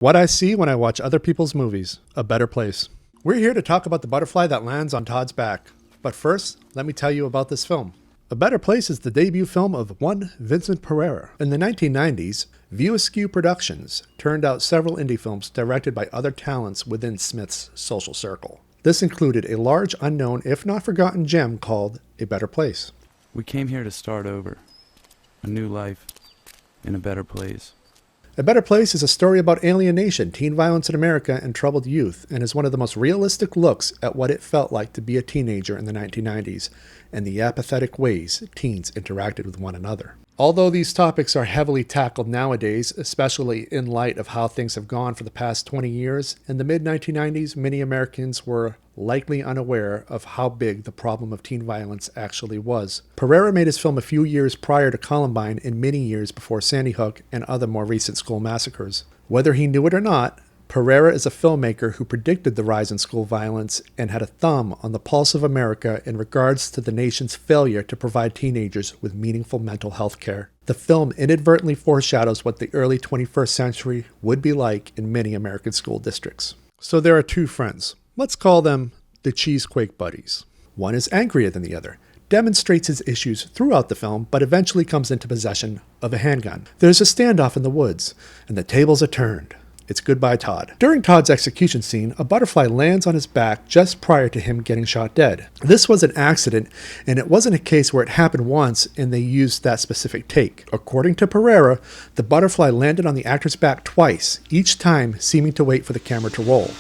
What I see when I watch other people's movies, A Better Place. We're here to talk about the butterfly that lands on Todd's back. But first, let me tell you about this film. A Better Place is the debut film of one Vincent Pereira. In the 1990s, Askew Productions turned out several indie films directed by other talents within Smith's social circle. This included a large unknown, if not forgotten gem called A Better Place. We came here to start over. A new life in a better place. A Better Place is a story about alienation, teen violence in America, and troubled youth, and is one of the most realistic looks at what it felt like to be a teenager in the 1990s, and the apathetic ways teens interacted with one another. Although these topics are heavily tackled nowadays, especially in light of how things have gone for the past 20 years, in the mid-1990s, many Americans were likely unaware of how big the problem of teen violence actually was. Pereira made his film a few years prior to Columbine and many years before Sandy Hook and other more recent school massacres. Whether he knew it or not, Pereira is a filmmaker who predicted the rise in school violence and had a thumb on the pulse of America in regards to the nation's failure to provide teenagers with meaningful mental health care. The film inadvertently foreshadows what the early 21st century would be like in many American school districts. So there are two friends. Let's call them the Cheesequake Buddies. One is angrier than the other, demonstrates his issues throughout the film, but eventually comes into possession of a handgun. There's a standoff in the woods, and the tables are turned. It's goodbye, Todd. During Todd's execution scene, a butterfly lands on his back just prior to him getting shot dead. This was an accident, and it wasn't a case where it happened once and they used that specific take. According to Pereira, the butterfly landed on the actor's back twice, each time seeming to wait for the camera to roll.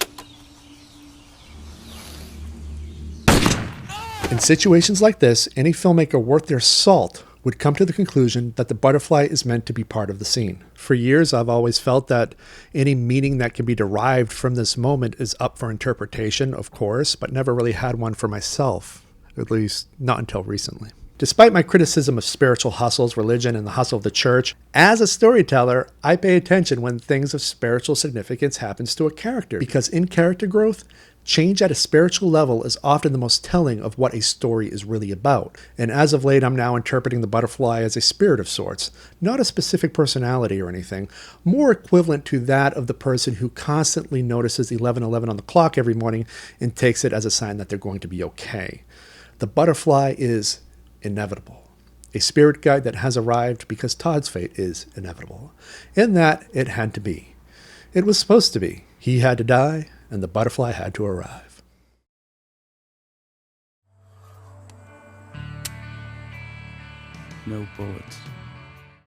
In situations like this, any filmmaker worth their salt would come to the conclusion that the butterfly is meant to be part of the scene. For years, I've always felt that any meaning that can be derived from this moment is up for interpretation, of course, but never really had one for myself, at least not until recently. Despite my criticism of spiritual hustles, religion, and the hustle of the church, as a storyteller, I pay attention when things of spiritual significance happens to a character, because in character growth, change at a spiritual level is often the most telling of what a story is really about. And as of late, I'm now interpreting the butterfly as a spirit of sorts, not a specific personality or anything, more equivalent to that of the person who constantly notices 11:11 on the clock every morning and takes it as a sign that they're going to be okay. The butterfly is inevitable. A spirit guide that has arrived because Todd's fate is inevitable. In that, it had to be. It was supposed to be. He had to die, and the butterfly had to arrive. No bullets.